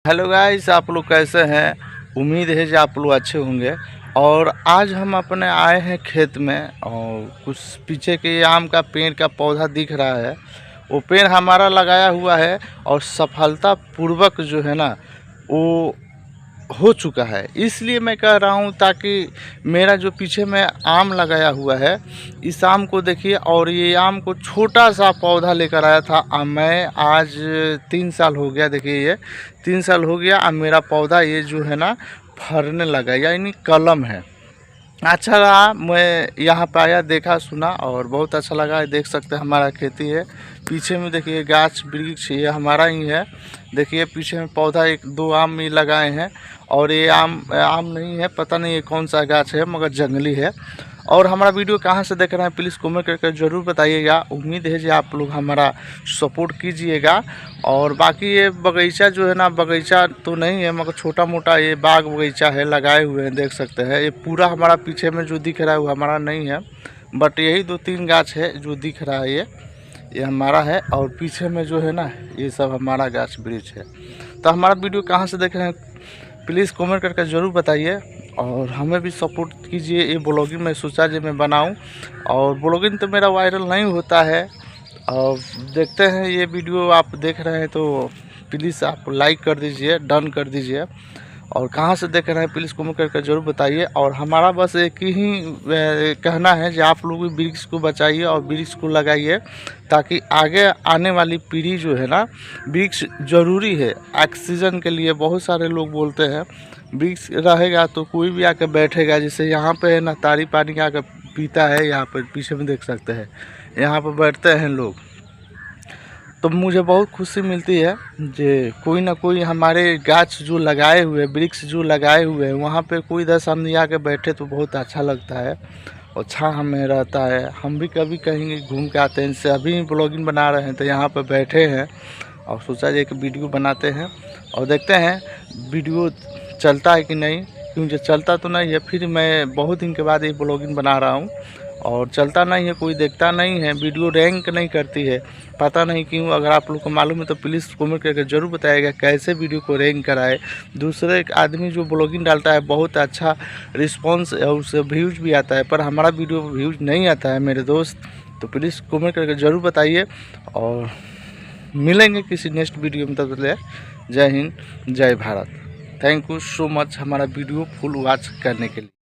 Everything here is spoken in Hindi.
हेलो गाइस, आप लोग कैसे हैं। उम्मीद है कि आप लोग अच्छे होंगे। और आज हम अपने आए हैं खेत में और कुछ पीछे के आम का पेड़ का पौधा दिख रहा है। वो पेड़ हमारा लगाया हुआ है और सफलता पूर्वक जो है ना वो हो चुका है। इसलिए मैं कह रहा हूँ ताकि मेरा जो पीछे में आम लगाया हुआ है, इस आम को देखिए। और ये आम को छोटा सा पौधा लेकर आया था। मैं आज 3 साल हो गया, देखिए ये 3 साल हो गया। अब मेरा पौधा ये जो है ना फरने लगा, यानी कलम है। अच्छा रहा, मैं यहाँ पे आया, देखा, सुना और बहुत अच्छा लगा। देख सकते हैं हमारा खेती है। पीछे में देखिए गाछ वृक्ष ये हमारा ही है। देखिए पीछे में पौधा एक दो आम भी लगाए हैं। और ये आम आम नहीं है, पता नहीं ये कौन सा गाछ है, मगर जंगली है। और हमारा वीडियो कहाँ से देख रहे हैं प्लीज़ कमेंट करके ज़रूर बताइएगा। उम्मीद है कि आप लोग हमारा सपोर्ट कीजिएगा। और बाकी ये बगीचा जो है ना, बगीचा तो नहीं है मगर छोटा मोटा ये बाग बगीचा है, लगाए हुए हैं, देख सकते हैं। ये पूरा हमारा पीछे में जो दिख रहा है वो हमारा नहीं है, बट यही 2-3 गाछ है जो दिख रहा है, ये हमारा है। और पीछे में जो है ना ये सब हमारा गाछ वृक्ष है। तो हमारा वीडियो कहाँ से देख रहे हैं प्लीज़ कमेंट करके ज़रूर बताइए। और हमें भी सपोर्ट कीजिए। ये ब्लॉगिंग मैं सोचा जो मैं बनाऊं, और ब्लॉगिंग तो मेरा वायरल नहीं होता है। और देखते हैं ये वीडियो आप देख रहे हैं तो प्लीज़ आप लाइक कर दीजिए, डन कर दीजिए। और कहाँ से देख रहे हैं प्लीज़ कमेंट करके ज़रूर बताइए। और हमारा बस एक ही कहना है कि आप लोग भी वृक्ष को बचाइए और वृक्ष को लगाइए, ताकि आगे आने वाली पीढ़ी जो है ना, वृक्ष ज़रूरी है ऑक्सीजन के लिए। बहुत सारे लोग बोलते हैं वृक्ष रहेगा तो कोई भी आकर बैठेगा। जैसे यहाँ पे है ना तारी पानी आकर पीता है, यहाँ पर पीछे में देख सकते हैं, यहाँ पर बैठते हैं लोग। तो मुझे बहुत खुशी मिलती है कि कोई ना कोई हमारे गाछ जो लगाए हुए, वृक्ष जो लगाए हुए हैं, वहाँ पे कोई 10 आदमी आके बैठे तो बहुत अच्छा लगता है और छाँव में रहता है। हम भी कभी कहीं घूम के आते हैं। जैसे अभी ब्लॉगिंग बना रहे हैं तो यहाँ पे बैठे हैं और सोचा एक वीडियो बनाते हैं और देखते हैं वीडियो चलता है कि नहीं। क्योंकि चलता तो नहीं है, फिर मैं बहुत दिन के बाद ये ब्लॉगिंग बना रहा हूँ और चलता नहीं है, कोई देखता नहीं है, वीडियो रैंक नहीं करती है, पता नहीं क्यों। अगर आप लोग को मालूम है तो प्लीज़ कमेंट करके ज़रूर बताइएगा कैसे वीडियो को रैंक कराए। दूसरे एक आदमी जो ब्लॉगिंग डालता है बहुत अच्छा रिस्पॉन्स और उससे व्यूज़ भी आता है, पर हमारा वीडियो व्यूज़ नहीं आता है मेरे दोस्त। तो प्लीज़ कमेंट करके ज़रूर बताइए और मिलेंगे किसी नेक्स्ट वीडियो में। तब तक जय हिंद, जय Bharat. Thank you so much हमारा वीडियो फुल वॉच करने के लिए।